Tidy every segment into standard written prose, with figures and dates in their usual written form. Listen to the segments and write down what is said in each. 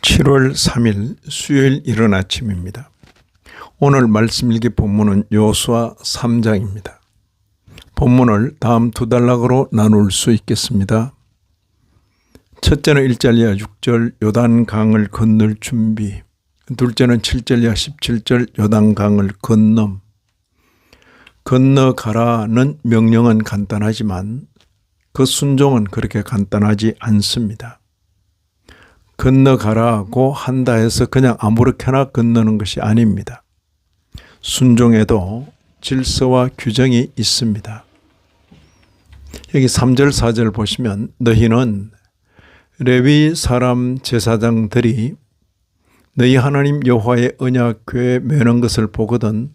7월 3일 수요일 이른 아침입니다. 오늘 말씀 일기 본문은 여호수아 3장입니다. 본문을 다음 두 단락으로 나눌 수 있겠습니다. 첫째는 1절 이하 6절 요단강을 건널 준비, 둘째는 7절 이하 17절 요단강을 건너가라는 명령은 간단하지만 그 순종은 그렇게 간단하지 않습니다. 건너가라고 한다 해서 그냥 아무렇게나 건너는 것이 아닙니다. 순종에도 질서와 규정이 있습니다. 여기 3절 4절 보시면 너희는 레위 사람 제사장들이 너희 하나님 여호와의 언약궤에 매는 것을 보거든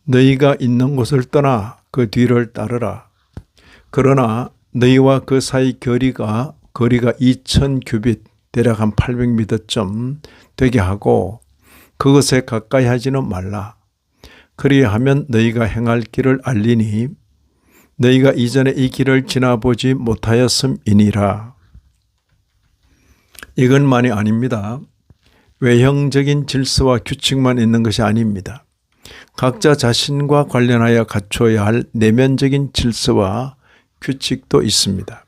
너희가 있는 곳을 떠나 그 뒤를 따르라. 그러나 너희와 그 사이 거리가 2000규빗 대략 한 800m쯤 되게 하고 그것에 가까이 하지는 말라. 그리하면 너희가 행할 길을 알리니 너희가 이전에 이 길을 지나보지 못하였음이니라. 이것만이 아닙니다. 외형적인 질서와 규칙만 있는 것이 아닙니다. 각자 자신과 관련하여 갖춰야 할 내면적인 질서와 규칙도 있습니다.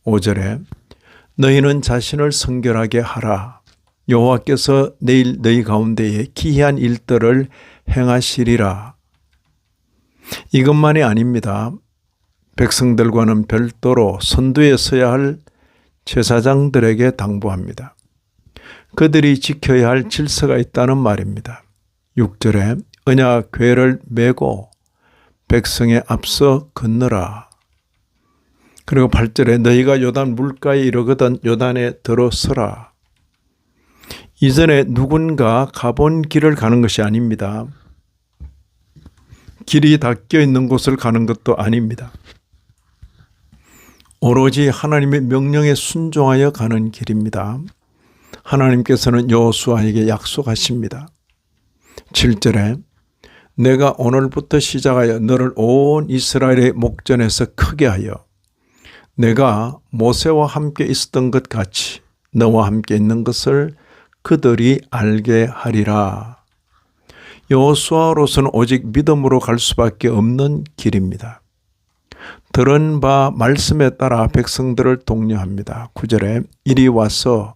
5절에 너희는 자신을 성결하게 하라. 여호와께서 내일 너희 가운데에 기이한 일들을 행하시리라. 이것만이 아닙니다. 백성들과는 별도로 선두에 서야 할 제사장들에게 당부합니다. 그들이 지켜야 할 질서가 있다는 말입니다. 6절에 언약궤를 메고 백성에 앞서 건너라. 그리고 8절에 너희가 요단 물가에 이르거든 요단에 들어서라. 이전에 누군가 가본 길을 가는 것이 아닙니다. 길이 닦여 있는 곳을 가는 것도 아닙니다. 오로지 하나님의 명령에 순종하여 가는 길입니다. 하나님께서는 여호수아에게 약속하십니다. 7절에 내가 오늘부터 시작하여 너를 온 이스라엘의 목전에서 크게 하여 내가 모세와 함께 있었던 것 같이 너와 함께 있는 것을 그들이 알게 하리라. 여호수아로서는 오직 믿음으로 갈 수밖에 없는 길입니다. 들은 바 말씀에 따라 백성들을 독려합니다. 9절에 이리 와서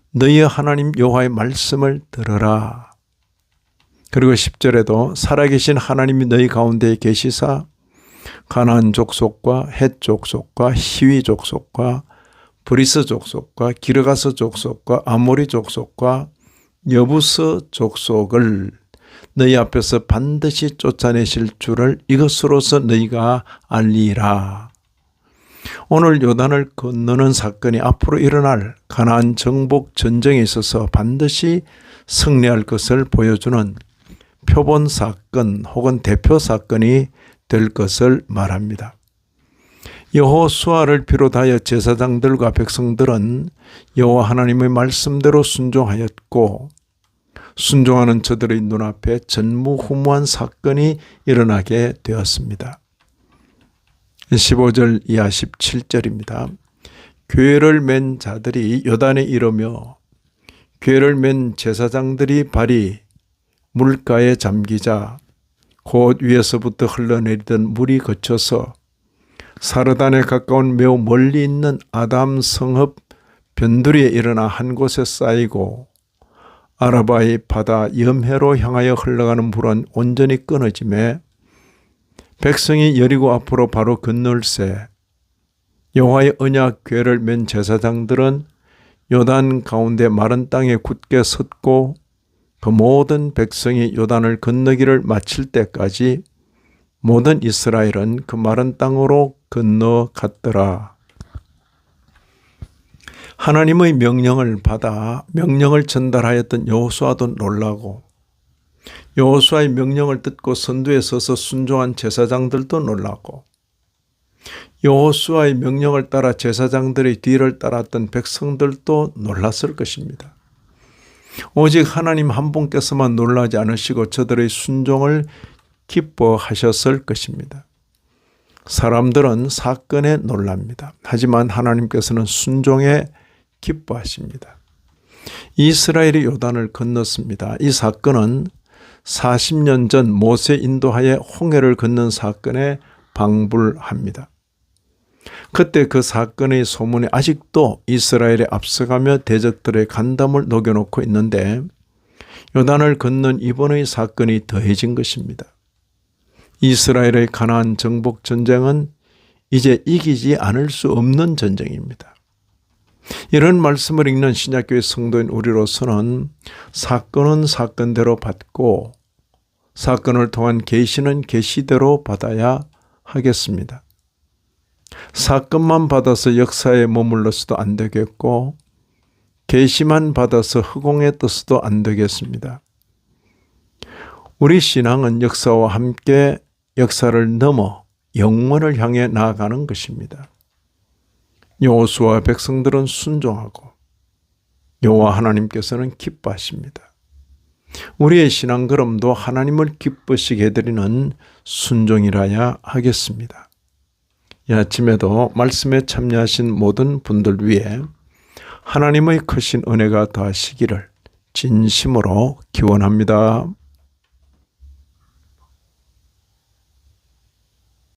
너희 하나님 여호와의 말씀을 들으라. 그리고 10절에도 살아계신 하나님이 너희 가운데 계시사 가나안 족속과 헷 족속과 히위 족속과 브리스 족속과 기르가스 족속과 아모리 족속과 여부스 족속을 너희 앞에서 반드시 쫓아내실 줄을 이것으로서 너희가 알리라. 오늘 요단을 건너는 사건이 앞으로 일어날 가나안 정복 전쟁에 있어서 반드시 승리할 것을 보여주는 표본 사건 혹은 대표 사건이 될 것을 말합니다. 여호수아를 비롯하여 제사장들과 백성들은 여호와 하나님의 말씀대로 순종하였고 순종하는 저들의 눈앞에 전무후무한 사건이 일어나게 되었습니다. 15절 이하 17절입니다. 궤를 맨 자들이 요단에 이르며 궤를 맨 제사장들이 발이 물가에 잠기자 곧 위에서부터 흘러내리던 물이 거쳐서 사르단에 가까운 매우 멀리 있는 아담 성읍 변두리에 일어나 한 곳에 쌓이고 아라바의 바다 염해로 향하여 흘러가는 물은 온전히 끊어지매 백성이 여리고 앞으로 바로 건널새 여호와의 언약궤를 맨 제사장들은 요단 가운데 마른 땅에 굳게 섰고 그 모든 백성이 요단을 건너기를 마칠 때까지 모든 이스라엘은 그 마른 땅으로 건너갔더라. 하나님의 명령을 받아 명령을 전달하였던 여호수아도 놀라고 여호수아의 명령을 듣고 선두에 서서 순종한 제사장들도 놀라고 여호수아의 명령을 따라 제사장들의 뒤를 따랐던 백성들도 놀랐을 것입니다. 오직 하나님 한 분께서만 놀라지 않으시고 저들의 순종을 기뻐하셨을 것입니다. 사람들은 사건에 놀랍니다. 하지만 하나님께서는 순종에 기뻐하십니다. 이스라엘이 요단을 건넜습니다. 이 사건은 40년 전 모세 인도하에 홍해를 건넌 사건에 방불합니다. 그때 그 사건의 소문이 아직도 이스라엘에 앞서가며 대적들의 간담을 녹여놓고 있는데 요단을 건넌 이번의 사건이 더해진 것입니다. 이스라엘의 가나안 정복 전쟁은 이제 이기지 않을 수 없는 전쟁입니다. 이런 말씀을 읽는 신약교회 성도인 우리로서는 사건은 사건대로 받고 사건을 통한 계시는 계시대로 받아야 하겠습니다. 사건만 받아서 역사에 머물러서도 안 되겠고 계시만 받아서 허공에 떠서도 안 되겠습니다. 우리 신앙은 역사와 함께 역사를 넘어 영원을 향해 나아가는 것입니다. 여호수아와 백성들은 순종하고 여호와 하나님께서는 기뻐하십니다. 우리의 신앙 걸음도 하나님을 기쁘시게 해드리는 순종이라야 하겠습니다. 이 아침에도 말씀에 참여하신 모든 분들 위해 하나님의 크신 은혜가 더하시기를 진심으로 기원합니다.